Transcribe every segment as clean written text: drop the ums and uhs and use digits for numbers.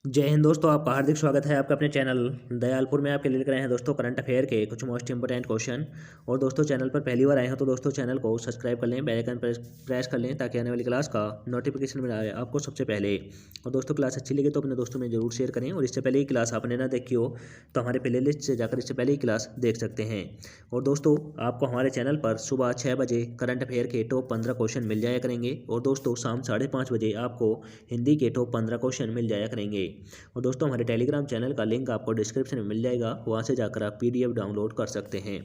जय हिंद दोस्तों, आपका हार्दिक स्वागत है आपका अपने चैनल दयालपुर में। आपके लिए लेकर आए हैं दोस्तों करंट अफेयर के कुछ मोस्ट इंपोर्टेंट क्वेश्चन। और दोस्तों चैनल पर पहली बार आए हैं तो दोस्तों चैनल को सब्सक्राइब कर लें, बेल आइकन प्रेस कर लें ताकि आने वाली क्लास का नोटिफिकेशन मिल जाए आपको सबसे पहले। और दोस्तों क्लास अच्छी लगे तो अपने दोस्तों में जरूर शेयर करें। और इससे पहले ही क्लास आपने ना देखी हो तो हमारे प्ले लिस्ट से जाकर इससे पहले ही क्लास देख सकते हैं। और दोस्तों आपको हमारे चैनल पर सुबह 6 बजे करंट अफेयर के टॉप 15 क्वेश्चन मिल जाया करेंगे। और दोस्तों शाम 5:30 बजे आपको हिंदी के टॉप 15 क्वेश्चन मिल जाया करेंगे। और दोस्तों हमारे टेलीग्राम चैनल का लिंक आपको डिस्क्रिप्शन में मिल जाएगा, वहाँ से जाकर आप पीडीएफ डाउनलोड कर सकते हैं।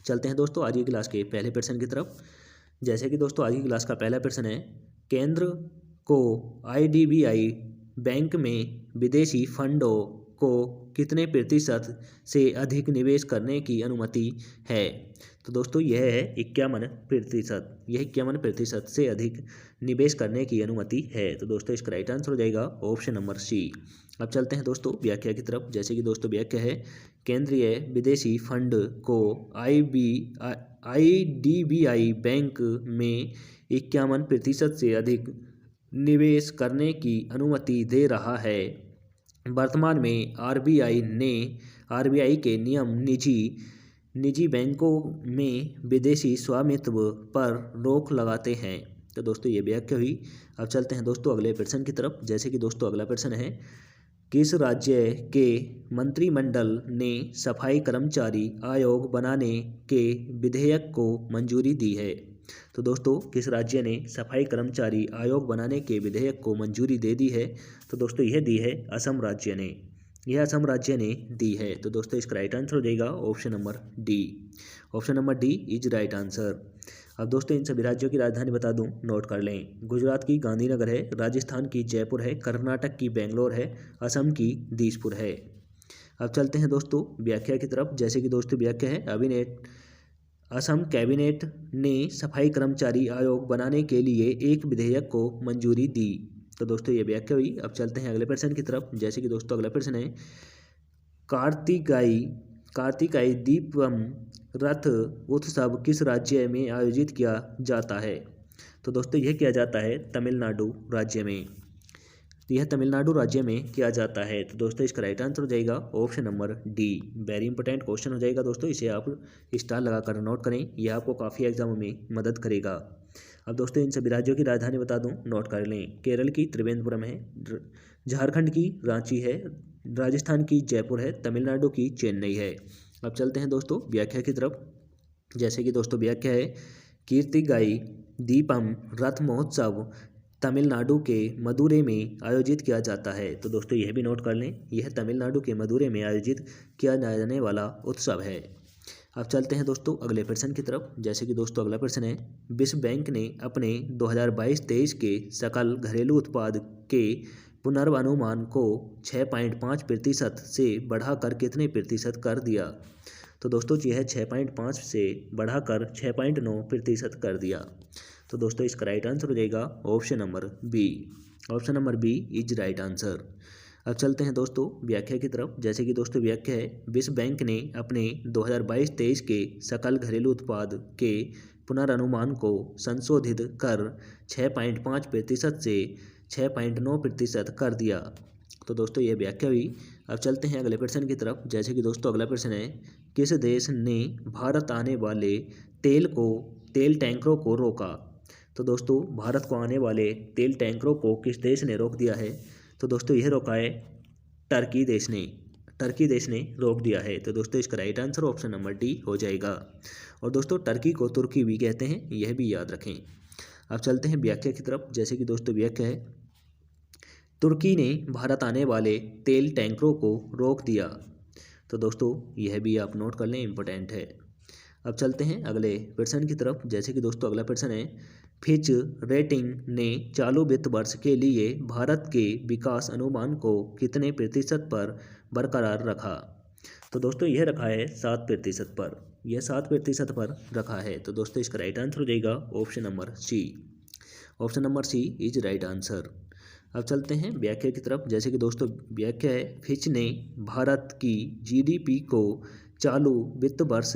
चलते हैं दोस्तों आज की क्लास के पहले प्रश्न की तरफ। जैसे कि दोस्तों आज की क्लास का पहला प्रश्न है, केंद्र को आईडीबीआई बैंक में विदेशी फंडों को कितने प्रतिशत से अधिक निवेश करने की अनुमति है। तो दोस्तों यह है 51%। यह 51% से अधिक निवेश करने की अनुमति है। तो दोस्तों इसका राइट आंसर हो जाएगा ऑप्शन नंबर सी। अब चलते हैं दोस्तों व्याख्या की तरफ। जैसे कि दोस्तों व्याख्या है, केंद्रीय विदेशी फंड को आईडीबीआई बैंक में 51% से अधिक निवेश करने की अनुमति दे रहा है। वर्तमान में आरबीआई के नियम निजी बैंकों में विदेशी स्वामित्व पर रोक लगाते हैं। तो दोस्तों ये व्याख्या हुई। अब चलते हैं दोस्तों अगले प्रश्न की तरफ। जैसे कि दोस्तों अगला प्रश्न है, किस राज्य के मंत्रिमंडल ने सफाई कर्मचारी आयोग बनाने के विधेयक को मंजूरी दी है। तो दोस्तों किस राज्य ने सफाई कर्मचारी आयोग बनाने के विधेयक को मंजूरी दे दी है। तो दोस्तों यह दी है असम राज्य ने। यह असम राज्य ने दी है। तो दोस्तों इसका राइट आंसर हो जाएगा option number D. Option number D is right answer. अब दोस्तों इन सभी राज्यों की राजधानी बता दूं, नोट कर लें। गुजरात की गांधीनगर है, राजस्थान की जयपुर है, कर्नाटक की बेंगलोर है, असम की दिसपुर है। अब चलते हैं दोस्तों व्याख्या की तरफ। जैसे कि दोस्तों व्याख्या है, असम कैबिनेट ने सफाई कर्मचारी आयोग बनाने के लिए एक विधेयक को मंजूरी दी। तो दोस्तों ये व्याख्या हुई। अब चलते हैं अगले प्रश्न की तरफ। जैसे कि दोस्तों अगला प्रश्न है, कार्तिकाई दीपम रथ उत्सव किस राज्य में आयोजित किया जाता है। तो दोस्तों यह किया जाता है तमिलनाडु राज्य में। यह तमिलनाडु राज्य में किया जाता है। तो दोस्तों इसका राइट आंसर हो जाएगा option number D. Very important question हो जाएगा दोस्तों, इसे आप स्टार लगाकर नोट करें, यह आपको काफ़ी एग्जाम में मदद करेगा। अब दोस्तों इन सभी राज्यों की राजधानी बता दूं, नोट कर लें। केरल की त्रिवेंद्रपुरम है, झारखंड की रांची है, राजस्थान की जयपुर है, तमिलनाडु की चेन्नई है। अब चलते हैं दोस्तों व्याख्या की तरफ। जैसे कि दोस्तों व्याख्या है, कीर्तिगाई दीपम रथ महोत्सव तमिलनाडु के मदुरै में आयोजित किया जाता है। तो दोस्तों यह भी नोट कर लें, यह तमिलनाडु के मदुरै में आयोजित किया जाने वाला उत्सव है। अब चलते हैं दोस्तों अगले प्रश्न की तरफ। जैसे कि दोस्तों अगला प्रश्न है, विश्व बैंक ने अपने 2022-23 के सकल घरेलू उत्पाद के पुनर्वानुमान को 6.5% से बढ़ाकर कितने प्रतिशत कर दिया। तो दोस्तों यह 6.5 से बढ़ाकर 6.9% कर दिया। तो दोस्तों इसका राइट आंसर हो जाएगा option number B. Option number B is right answer. अब चलते हैं दोस्तों व्याख्या की तरफ। जैसे कि दोस्तों व्याख्या है, विश्व बैंक ने अपने 2022-23 के सकल घरेलू उत्पाद के पुनर्वानुमान को संशोधित कर 6.5% से 6.9% कर दिया। तो दोस्तों ये व्याख्या हुई। अब चलते हैं अगले प्रश्न की तरफ। जैसे कि दोस्तों अगला प्रश्न है, किस देश ने भारत आने वाले तेल टैंकरों को रोका। तो दोस्तों भारत को आने वाले तेल टैंकरों को किस देश ने रोक दिया है। तो दोस्तों यह रोका है टर्की देश ने। टर्की देश ने रोक दिया है। तो दोस्तों इसका right answer option number D हो जाएगा। और दोस्तों टर्की को तुर्की भी कहते हैं, यह भी याद रखें। अब चलते हैं व्याख्या की तरफ। जैसे कि दोस्तों व्याख्या है, तुर्की ने भारत आने वाले तेल टैंकरों को रोक दिया। तो दोस्तों यह भी आप नोट कर लें, इम्पोर्टेंट है। अब चलते हैं अगले प्रश्न की तरफ। जैसे कि दोस्तों अगला प्रश्न है, फिच रेटिंग ने चालू वित्त वर्ष के लिए भारत के विकास अनुमान को कितने प्रतिशत पर बरकरार रखा। तो दोस्तों यह रखा है 7% पर। यह 7% पर रखा है। तो दोस्तों इसका राइट आंसर हो जाएगा option number C. Option number C is right answer. अब चलते हैं व्याख्या की तरफ। जैसे कि दोस्तों व्याख्या है, फिच ने भारत की जीडीपी को चालू वित्त वर्ष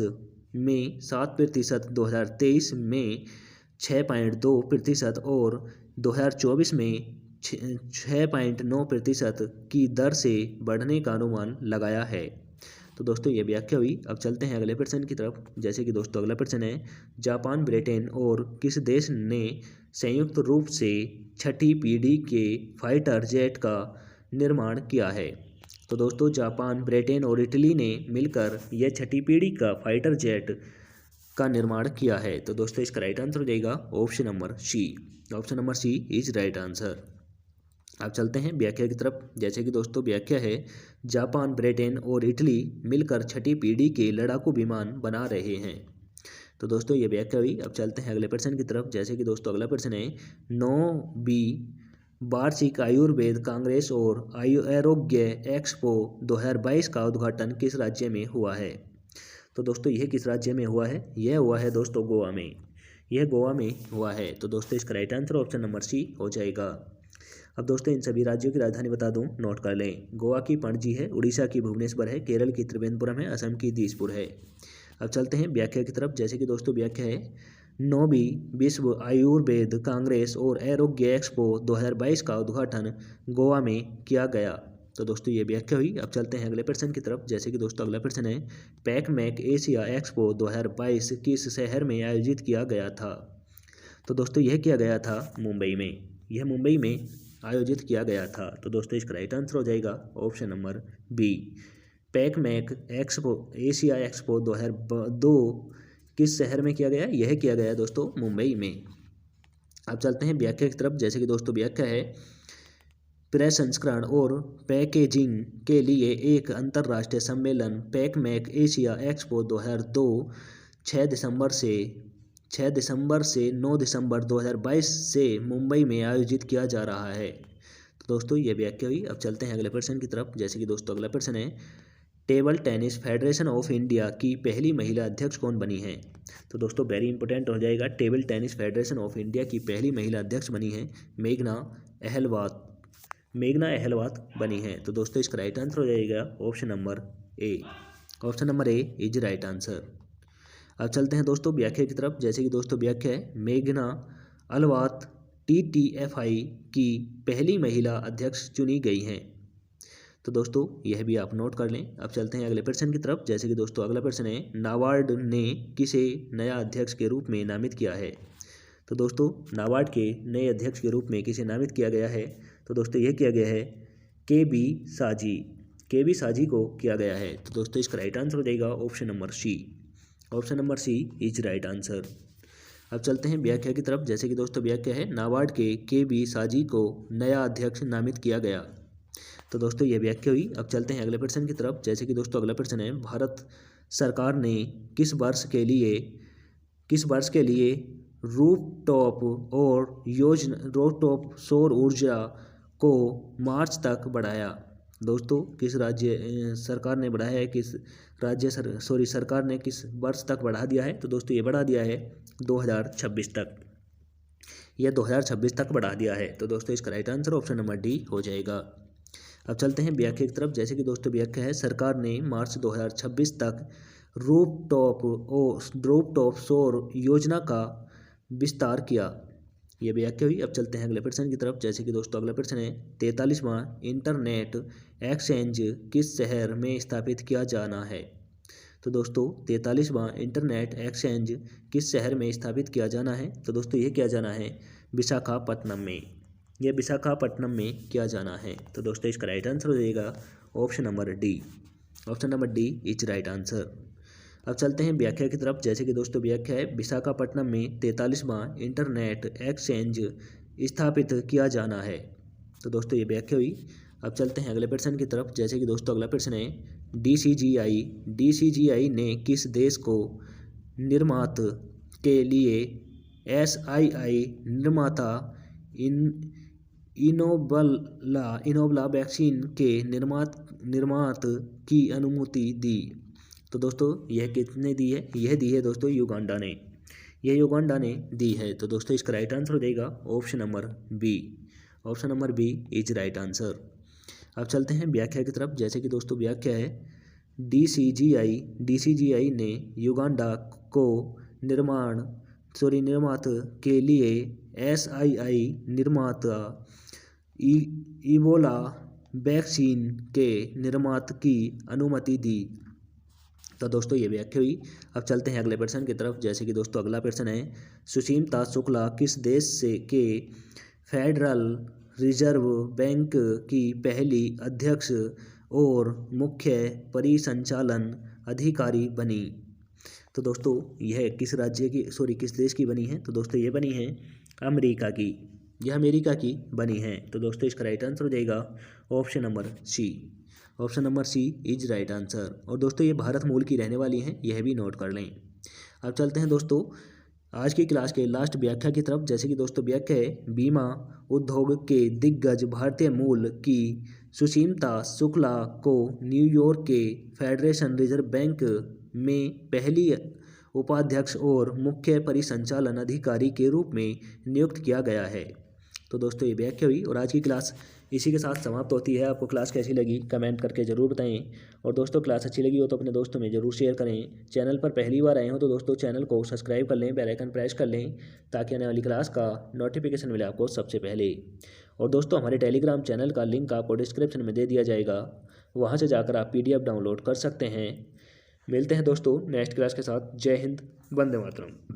में 7%, 2023 में 6.2% और 2024 में 6.9% की दर से बढ़ने का अनुमान लगाया है। तो दोस्तों ये व्याख्या हुई। अब चलते हैं अगले प्रश्न की तरफ। जैसे कि दोस्तों अगला प्रश्न है, जापान, ब्रिटेन और किस देश ने संयुक्त रूप से छठी पीढ़ी के फाइटर जेट का निर्माण किया है? तो दोस्तों जापान, ब्रिटेन और इटली ने मिलकर यह छठी पीढ़ी का फाइटर जेट का निर्माण किया है। तो दोस्तों इसका राइट आंसर हो जाएगा option number C. Option number C is right answer. अब चलते हैं व्याख्या की तरफ। जैसे कि दोस्तों व्याख्या है, जापान, ब्रिटेन और इटली मिलकर छठी पीढ़ी के लड़ाकू विमान बना रहे हैं। तो दोस्तों ये व्याख्या हुई। अब चलते हैं अगले प्रश्न की तरफ। जैसे कि दोस्तों अगला प्रश्न है, 9वीं वार्षिक आयुर्वेद कांग्रेस और आरोग्य एक्सपो 2022 का उद्घाटन किस राज्य में हुआ है? तो दोस्तों यह किस राज्य में हुआ है? यह हुआ है दोस्तों गोवा में। यह गोवा में हुआ है। तो दोस्तों इसका right answer option number C हो जाएगा। अब दोस्तों इन सभी राज्यों की राजधानी बता दूं, नोट कर लें। गोवा की पणजी है, उड़ीसा की भुवनेश्वर है, केरल की त्रिवेंद्रपुरम है, असम की दिसपुर है। अब चलते हैं व्याख्या की तरफ। जैसे कि दोस्तों व्याख्या है, 9वीं विश्व आयुर्वेद कांग्रेस और आरोग्य एक्सपो 2022 का उद्घाटन गोवा में किया गया। तो दोस्तों ये व्याख्या हुई। अब चलते हैं अगले प्रश्न की तरफ। जैसे कि दोस्तों अगला प्रश्न है, पैकमैक एशिया एक्सपो 2022 किस शहर में आयोजित किया गया था? तो दोस्तों यह किया गया था मुंबई में। यह मुंबई में आयोजित किया गया था। तो दोस्तों इसका राइट आंसर हो जाएगा ऑप्शन नंबर बी। पैकमैक एक्सपो एशिया एक्सपो 2002 किस शहर में किया गया? यह किया गया दोस्तों मुंबई में। अब चलते हैं व्याख्या की तरफ। जैसे कि दोस्तों व्याख्या है, प्रसंस्करण और पैकेजिंग के लिए एक अंतर्राष्ट्रीय सम्मेलन पैकमैक एशिया एक्सपो 2002 6 दिसंबर से 9 दिसंबर 2022 से मुंबई में आयोजित किया जा रहा है। तो दोस्तों ये व्याख्या हुई। अब चलते हैं अगले प्रश्न की तरफ। जैसे कि दोस्तों अगला प्रश्न है, table tennis federation of India की पहली महिला अध्यक्ष कौन बनी है? तो दोस्तों वेरी इंपॉर्टेंट हो जाएगा। Table tennis federation of India की पहली महिला अध्यक्ष बनी है मेघना अहलवात बनी है। तो दोस्तों इसका राइट आंसर हो जाएगा option number A. Option number A is right answer. अब चलते हैं दोस्तों व्याख्या की तरफ। जैसे कि दोस्तों व्याख्या है, मेघना अहलवात TTFI की पहली महिला अध्यक्ष चुनी गई हैं। तो दोस्तों यह भी आप नोट कर लें। अब चलते हैं अगले प्रश्न की तरफ। जैसे कि दोस्तों अगला प्रश्न है, नाबार्ड ने किसे नया अध्यक्ष के रूप में नामित किया है? तो दोस्तों नाबार्ड के नए अध्यक्ष के रूप में किसे नामित किया गया है? तो दोस्तों यह किया गया है के बी साजी को किया गया है। तो दोस्तों इसका राइट आंसर हो जाएगा option number C. Option number C is right answer. अब चलते हैं व्याख्या की तरफ। जैसे कि दोस्तों व्याख्या है, नाबार्ड के बी साजी को नया अध्यक्ष नामित किया गया। तो दोस्तों ये व्याख्या हुई। अब चलते हैं अगले प्रश्न की तरफ। जैसे कि दोस्तों अगला प्रश्न है, भारत सरकार ने किस वर्ष के लिए रूफटॉप सौर ऊर्जा को मार्च तक बढ़ाया? दोस्तों किस राज्य सरकार ने बढ़ाया है? सरकार ने किस वर्ष तक बढ़ा दिया है? तो दोस्तों ये बढ़ा दिया है 2026 तक। यह 2026 तक बढ़ा दिया है। तो दोस्तों इसका right answer option number D हो जाएगा। अब चलते हैं व्याख्या की तरफ। जैसे कि दोस्तों व्याख्या है, सरकार ने मार्च 2026 तक रूफटॉप सौर योजना का विस्तार किया। ये व्याख्या हुई। अब चलते हैं अगले प्रश्न की तरफ। जैसे कि दोस्तों अगला प्रश्न है, 43वां इंटरनेट एक्सचेंज किस शहर में स्थापित किया जाना है? तो दोस्तों 43वां इंटरनेट एक्सचेंज किस शहर में स्थापित किया जाना है? तो दोस्तों ये किया जाना है विशाखापट्टनम में। यह विशाखापट्टनम में किया जाना है। तो दोस्तों इसका राइट आंसर हो जाएगा option number D. Option number D is right answer. अब चलते हैं व्याख्या की तरफ। जैसे कि दोस्तों व्याख्या है, विशाखापट्टनम में 43वां इंटरनेट एक्सचेंज स्थापित किया जाना है। तो दोस्तों ये व्याख्या हुई। अब चलते हैं अगले प्रश्न की तरफ। जैसे कि दोस्तों अगला प्रश्न है, DCGI ने किस देश को निर्मात के लिए SII निर्माता इनोबला वैक्सीन के निर्मात की अनुमति दी? तो दोस्तों यह किसने दी है? यह दी है दोस्तों युगांडा ने। यह युगांडा ने दी है। तो दोस्तों इसका राइट आंसर हो जाएगा option number B. Option number B is right answer. अब चलते हैं व्याख्या की तरफ। जैसे कि दोस्तों व्याख्या है, DCGI ने युगांडा को निर्मात के लिए SII निर्माता इबोला वैक्सीन के निर्माण की अनुमति दी। तो दोस्तों ये व्याख्या हुई। अब चलते हैं अगले प्रश्न की तरफ। जैसे कि दोस्तों अगला प्रश्न है, सुष्मिता शुक्ला किस देश से के फेडरल रिजर्व बैंक की पहली अध्यक्ष और मुख्य परिसंचालन अधिकारी बनी। तो दोस्तों यह किस राज्य की किस देश की बनी है? तो दोस्तों ये बनी है अमेरिका की, यह अमेरिका की बनी है। तो दोस्तों इसका राइट आंसर हो जाएगा option number C. Option number C is right answer. और दोस्तों ये भारत मूल की रहने वाली हैं, यह भी नोट कर लें। अब चलते हैं दोस्तों आज की क्लास के लास्ट व्याख्या की तरफ। जैसे कि दोस्तों व्याख्या है, बीमा उद्योग के दिग्गज भारतीय मूल की सुष्मिता शुक्ला को न्यूयॉर्क के फेडरल रिजर्व बैंक में पहली उपाध्यक्ष और मुख्य परिसंचालन अधिकारी के रूप में नियुक्त किया गया है। तो दोस्तों ये व्याख्या हुई और आज की क्लास इसी के साथ समाप्त होती है। आपको क्लास कैसी लगी कमेंट करके ज़रूर बताएं। और दोस्तों क्लास अच्छी लगी हो तो अपने दोस्तों में ज़रूर शेयर करें। चैनल पर पहली बार आए हो तो दोस्तों चैनल को सब्सक्राइब कर लें, बेल आइकन प्रेस कर लें ताकि आने वाली क्लास का नोटिफिकेशन मिले आपको सबसे पहले। और दोस्तों हमारे टेलीग्राम चैनल का लिंक आपको डिस्क्रिप्शन में दे दिया जाएगा, वहाँ से जाकर आप PDF डाउनलोड कर सकते हैं। मिलते हैं दोस्तों नेक्स्ट क्लास के साथ। जय हिंद, वंदे मातरम।